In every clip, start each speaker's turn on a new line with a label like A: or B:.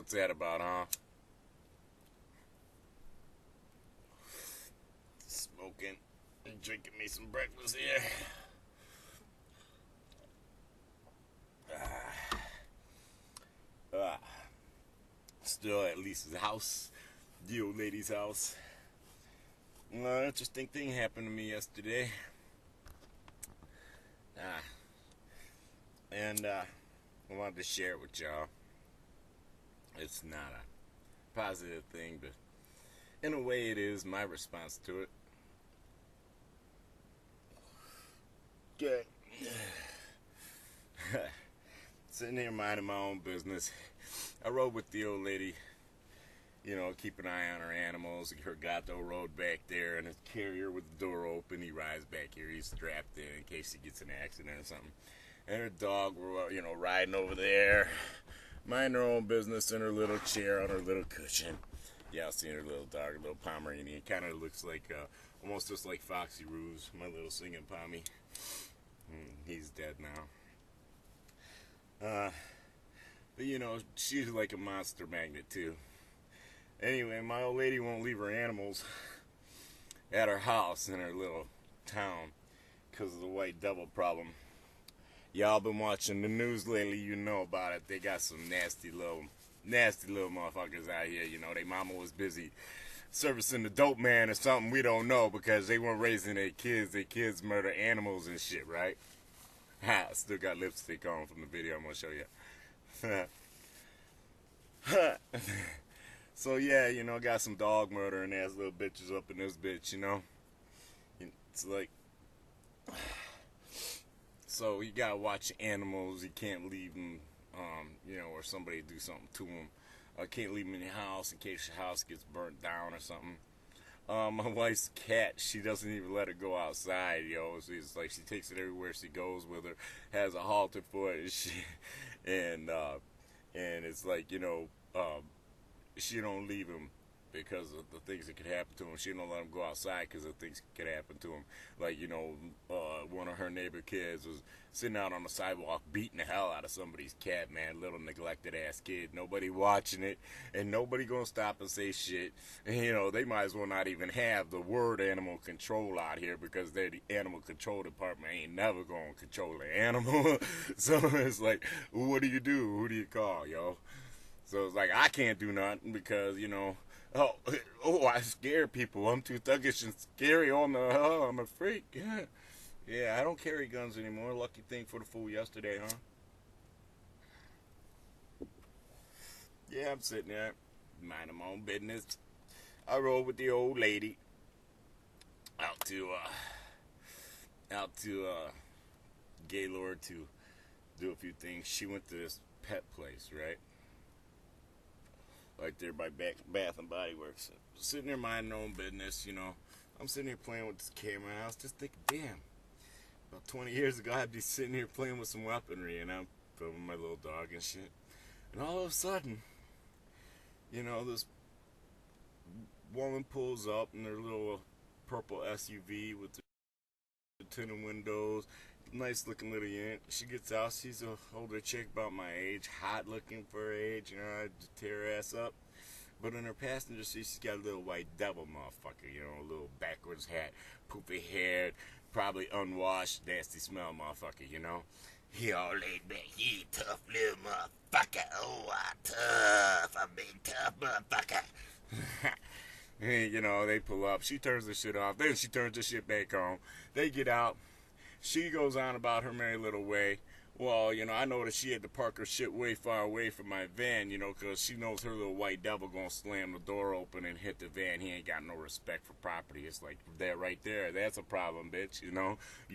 A: What's that about, huh? Smoking and drinking me some breakfast here. Uh, Still at Lisa's house, the old lady's house. Interesting thing happened to me yesterday. And I wanted to share it with y'all. It's not a positive thing, but in a way it is my response to it. Okay. Sitting here minding my own business. I rode with the old lady, keep an eye on her animals. Her gato rode back there in his carrier with the door open. He rides back here. He's strapped in case he gets in an accident or something. And her dog were, riding over there, mind her own business in her little chair on her little cushion. Yeah, I've seen her little dog, a little Pomeranian. He kind of looks like, almost just like Foxy Ruse, my little singing Pommy. He's dead now. But she's like a monster magnet too. Anyway, my old lady won't leave her animals at her house in her little town because of the white devil problem. Y'all been watching the news lately, you know about it. They got some nasty little motherfuckers out here. Their mama was busy servicing the dope man or something we don't know because they weren't raising their kids. Their kids murder animals and shit, right? Ha, still got lipstick on from the video I'm gonna show you. So yeah, got some dog murdering ass little bitches up in this bitch, It's like, so you gotta watch animals. You can't leave them, or somebody do something to them. Can't leave them in your house in case your house gets burnt down or something. My wife's cat, she doesn't even let her go outside, It's like she takes it everywhere she goes with her, has a halter for it, and it's like, she don't leave him because of the things that could happen to him. She don't let him go outside because of things that could happen to him. Like, one of her neighbor kids was sitting out on the sidewalk beating the hell out of somebody's cat, man. Little neglected ass kid. Nobody watching it, and nobody gonna stop and say shit. And, they might as well not even have the word animal control out here because they're the animal control department. Ain't never gonna control the animal. So it's like, what do you do? Who do you call, yo? So it's like, I can't do nothing because, I scare people. I'm too thuggish and scary on the, I'm a freak. Yeah, I don't carry guns anymore. Lucky thing for the fool yesterday, huh? Yeah, I'm sitting there, minding my own business. I rode with the old lady out to Gaylord to do a few things. She went to this pet place, right there by Bath and Body Works. Sitting there minding my own business, I'm sitting here playing with this camera, and I was just thinking, damn, about 20 years ago, I'd be sitting here playing with some weaponry, and I'm filming my little dog and shit. And all of a sudden, this woman pulls up in her little purple SUV with the tinted windows, nice looking little unit. She gets out, she's a older chick about my age, hot looking for her age, I'd tear her ass up. But in her passenger seat, she's got a little white devil motherfucker, a little backwards hat, poofy haired, probably unwashed, nasty smell motherfucker, He all laid back, he tough little motherfucker, oh, I'm tough, I'm big tough motherfucker. And, they pull up, she turns the shit off, then she turns the shit back on. They get out. She goes on about her merry little way. Well, I noticed she had to park her shit way far away from my van, because she knows her little white devil gonna slam the door open and hit the van. He ain't got no respect for property. It's like, that right there, that's a problem, bitch, You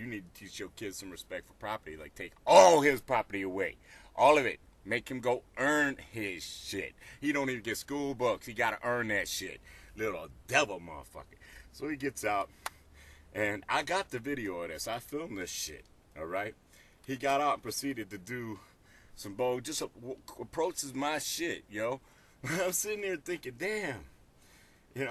A: need to teach your kids some respect for property. Like, take all his property away. All of it. Make him go earn his shit. He don't even get school books. He gotta earn that shit. Little devil motherfucker. So he gets out. And I got the video of this. I filmed this shit, all right? He got out and proceeded to do some just approaches my shit, yo. I'm sitting there thinking, damn,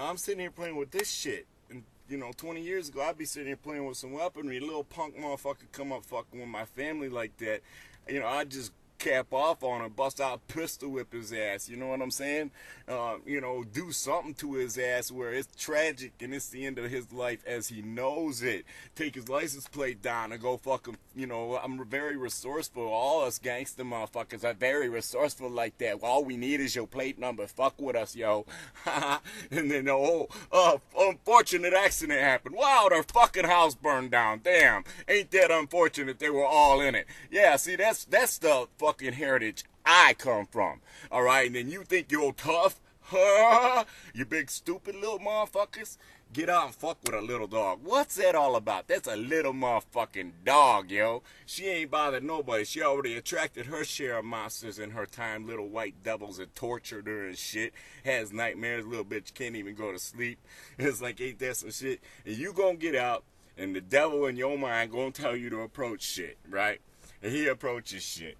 A: I'm sitting here playing with this shit. And, 20 years ago, I'd be sitting here playing with some weaponry. A little punk motherfucker come up fucking with my family like that. I'd just cap off on him, bust out, pistol whip his ass. You know what I'm saying? Do something to his ass where it's tragic and it's the end of his life as he knows it. Take his license plate down and go fucking, I'm very resourceful. All us gangster motherfuckers are very resourceful like that. All we need is your plate number. Fuck with us, yo. And then unfortunate accident happened. Wow, their fucking house burned down. Damn, ain't that unfortunate? They were all in it. Yeah, see, that's the fucking heritage I come from. All right, and then you think you're tough? You big stupid little motherfuckers. Get out and fuck with a little dog. What's that all about? That's a little motherfucking dog, yo. She ain't bothered nobody. She already attracted her share of monsters in her time. Little white devils that tortured her and shit. Has nightmares. Little bitch can't even go to sleep. It's like, ain't that some shit? And you gonna get out, and the devil in your mind gonna tell you to approach shit, right? And he approaches shit.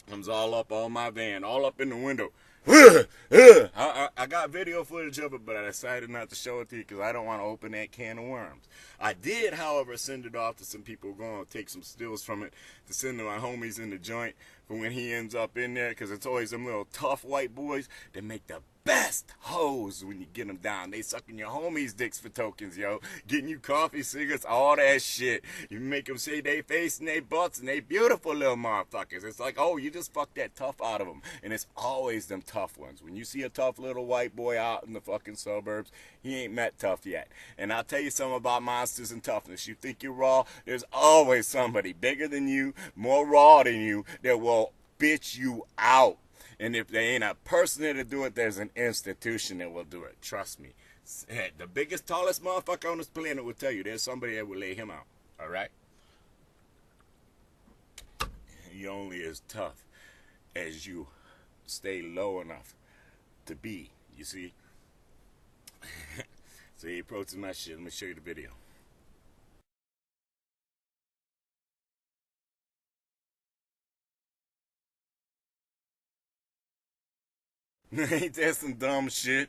A: Comes all up on my van, all up in the window. I got video footage of it, but I decided not to show it to you because I don't want to open that can of worms. I did, however, send it off to some people who are going to take some stills from it to send to my homies in the joint for when he ends up in there, because it's always them little tough white boys that make the best hoes when you get them down. They sucking your homies' dicks for tokens, yo. Getting you coffee, cigarettes, all that shit. You make them say they face and they butts and they beautiful little motherfuckers. It's like, oh, you just fucked that tough out of them. And it's always them tough ones. When you see a tough little white boy out in the fucking suburbs, he ain't met tough yet. And I'll tell you something about monsters and toughness. You think you're raw, there's always somebody bigger than you, more raw than you, that will bitch you out. And if there ain't a person there to do it, there's an institution that will do it. Trust me. The biggest, tallest motherfucker on this planet will tell you there's somebody that will lay him out. All right? He only as tough as you stay low enough to be. You see? So he approaches my shit. Let me show you the video. Ain't that some dumb shit?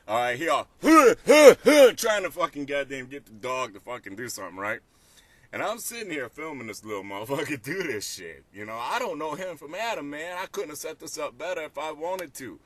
A: Alright, he all trying to fucking goddamn get the dog to fucking do something, right? And I'm sitting here filming this little motherfucker do this shit. I don't know him from Adam, man. I couldn't have set this up better if I wanted to.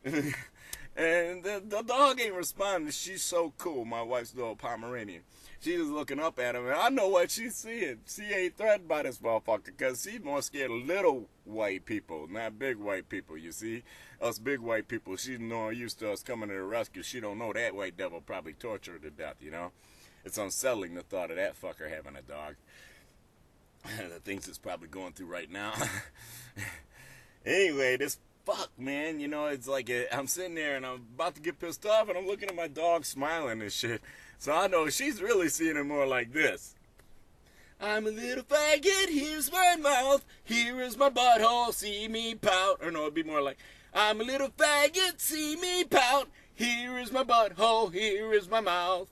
A: And the dog ain't responding. She's so cool, my wife's little Pomeranian. She's just looking up at him, and I know what she's seeing. She ain't threatened by this motherfucker, because she's more scared of little white people, not big white people, you see? Us big white people, she's not used to us coming to the rescue. She don't know that white devil probably tortured her to death, It's unsettling, the thought of that fucker having a dog. The things it's probably going through right now. Anyway, this fuck, man, it's like I'm sitting there and I'm about to get pissed off and I'm looking at my dog smiling and shit. So I know she's really seeing it more like this. I'm a little faggot, here's my mouth, here is my butthole, see me pout. Or no, it'd be more like, I'm a little faggot, see me pout, here is my butthole, here is my mouth.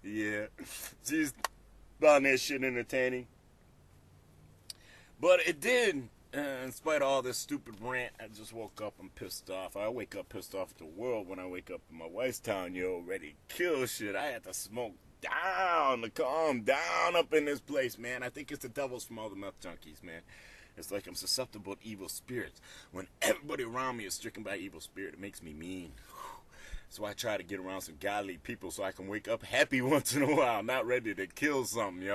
A: Yeah, she's found that shit entertaining. But it did. In spite of all this stupid rant, I just woke up and pissed off. I wake up pissed off at the world when I wake up in my wife's town, ready to kill shit. I had to smoke down to calm down up in this place, man. I think it's the devils from all the meth junkies, man. It's like I'm susceptible to evil spirits. When everybody around me is stricken by evil spirit, it makes me mean. So I try to get around some godly people so I can wake up happy once in a while, not ready to kill something,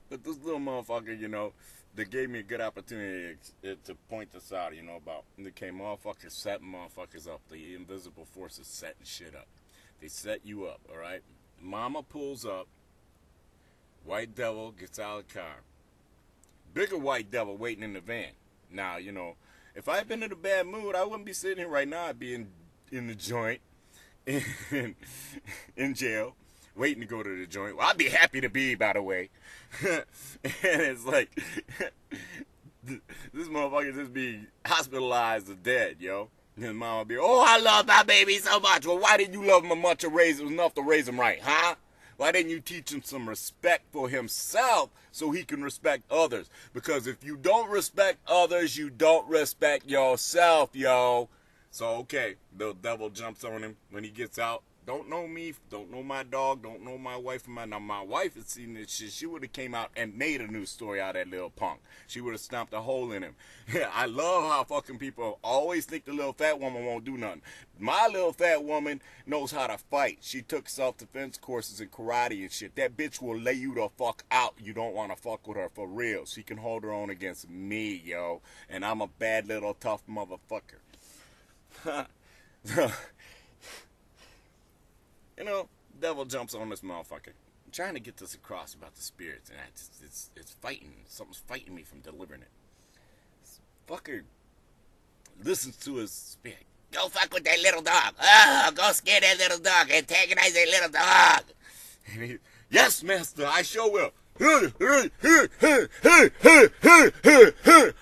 A: But this little motherfucker, they gave me a good opportunity to point this out, about they came motherfuckers setting motherfuckers up. The invisible forces setting shit up. They set you up, all right? Mama pulls up. White devil gets out of the car. Bigger white devil waiting in the van. Now, if I had been in a bad mood, I wouldn't be sitting here right now. I'd be in the joint, in jail, waiting to go to the joint. Well, I'd be happy to be, by the way. And it's like, this motherfucker just be hospitalized or dead, yo. And his mama be, oh, I love my baby so much. Well, why didn't you love him much enough to raise him right, huh? Why didn't you teach him some respect for himself so he can respect others? Because if you don't respect others, you don't respect yourself, yo. So, okay, the devil jumps on him when he gets out. don't know me, don't know my dog, don't know my wife. Now my wife had seen this shit. She would have came out and made a new story out of that little punk. She would have stomped a hole in him. I love how fucking people always think the little fat woman won't do nothing. My little fat woman knows how to fight. She took self-defense courses in karate and shit. That bitch will lay you the fuck out. You don't want to fuck with her for real. She can hold her own against me, yo. And I'm a bad little tough motherfucker. You know, devil jumps on this motherfucker. I'm trying to get this across about the spirits, and it's fighting. Something's fighting me from delivering it. This fucker listens to his spirit. Go fuck with that little dog. Oh, go scare that little dog. Antagonize that little dog. And he, yes, master, I sure will.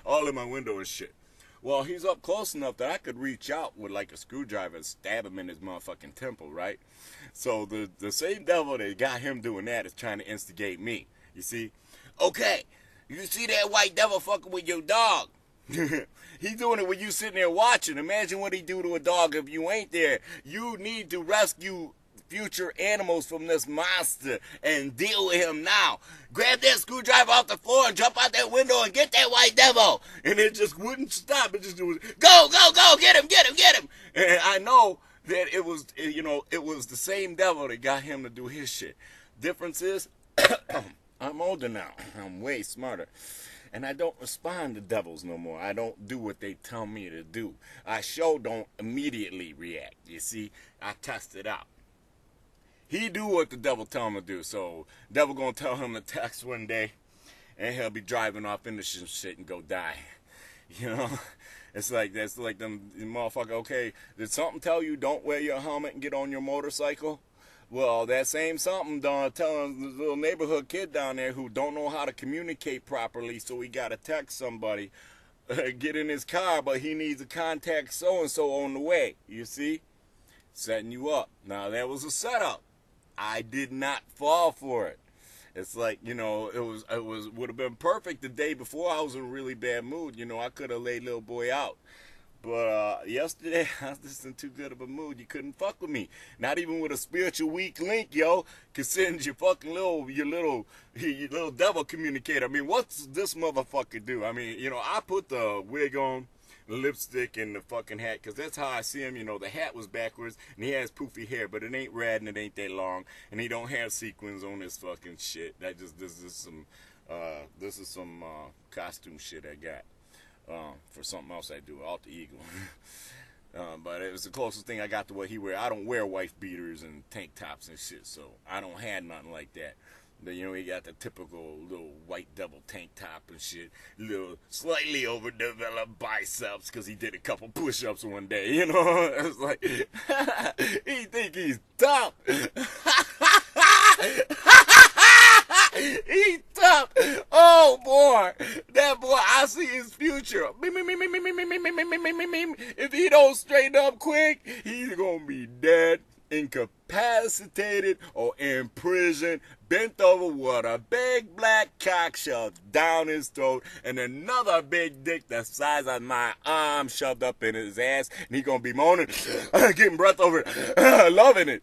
A: All in my window and shit. Well, he's up close enough that I could reach out with like a screwdriver and stab him in his motherfucking temple, right? So the same devil that got him doing that is trying to instigate me. You see? Okay, you see that white devil fucking with your dog. He's doing it when you sitting there watching. Imagine what he do to a dog if you ain't there. You need to rescue future animals from this monster and deal with him now. Grab that screwdriver off the floor and jump out that window and get that white devil. And it just wouldn't stop. It just was, go, go, go, get him, get him, get him. And I know that it was, you know, it was the same devil that got him to do his shit. Difference is, I'm older now. I'm way smarter. And I don't respond to devils no more. I don't do what they tell me to do. I sure don't immediately react. You see, I test it out. He do what the devil tell him to do. So devil gonna tell him to text one day, and he'll be driving off into some shit and go die. You know, it's like that's like them motherfucker. Okay, did something tell you don't wear your helmet and get on your motorcycle? Well, that same something done telling the little neighborhood kid down there who don't know how to communicate properly, so he got to text somebody, get in his car, but he needs to contact so-and-so on the way. You see? Setting you up. Now, that was a setup. I did not fall for it. It's like, you know, would have been perfect the day before I was in a really bad mood. You know, I could have laid little boy out. But yesterday, I was just in too good of a mood. You couldn't fuck with me. Not even with a spiritual weak link, yo. Considering your fucking your little devil communicator. I mean, what's this motherfucker do? I mean, you know, I put the wig on, the lipstick, and the fucking hat, because that's how I see him. You know, the hat was backwards, and he has poofy hair, but it ain't red and it ain't that long, and he don't have sequins on his fucking shit. This is some costume shit I got. For something else I do, alter ego. But it was the closest thing I got to what he wear. I don't wear wife beaters and tank tops and shit, so I don't have nothing like that. But, you know, he got the typical little white devil tank top and shit. Little slightly overdeveloped biceps because he did a couple push-ups one day, you know? It's like, he think he's tough. He's tough. Oh boy, that boy, I see his future. If he don't straighten up quick, he's gonna be dead, incapacitated, or in prison, bent over with a big black cock shoved down his throat and another big dick the size of my arm shoved up in his ass, and he gonna be moaning, getting breath over it, loving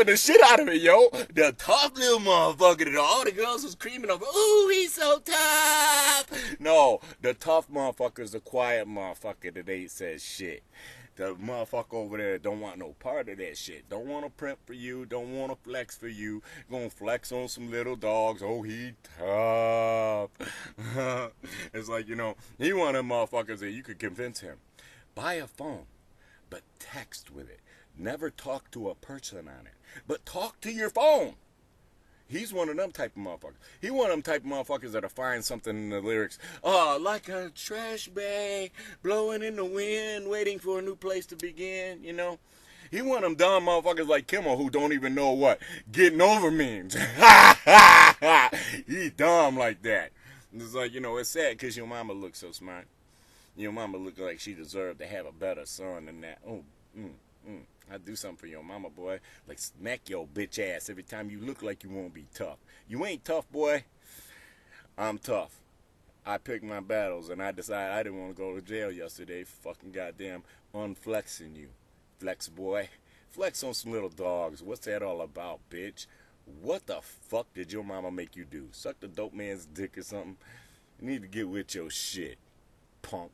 A: the shit out of it, yo. The tough little motherfucker that all the girls was screaming over, ooh, he's so tough. No, the tough motherfucker's the quiet motherfucker that ain't says shit. The motherfucker over there don't want no part of that shit. Don't want to print for you. Don't want to flex for you. Gonna flex on some little dogs. Oh, he tough. It's like, you know, he one of them motherfuckers that you could convince him. Buy a phone, but text with it. Never talk to a person on it, but talk to your phone. He's one of them type of motherfuckers. He one of them type of motherfuckers that'll find something in the lyrics. Oh, like a trash bag blowing in the wind, waiting for a new place to begin, you know. He one of them dumb motherfuckers like Kimmel who don't even know what getting over means. He dumb like that. It's like, you know, it's sad because your mama looks so smart. Your mama look like she deserved to have a better son than that. Oh, I'd do something for your mama, boy. Like smack your bitch ass every time you look like you won't be tough. You ain't tough, boy. I'm tough. I picked my battles, and I decided I didn't want to go to jail yesterday for fucking goddamn unflexing you. Flex, boy. Flex on some little dogs. What's that all about, bitch? What the fuck did your mama make you do? Suck the dope man's dick or something? You need to get with your shit, punk.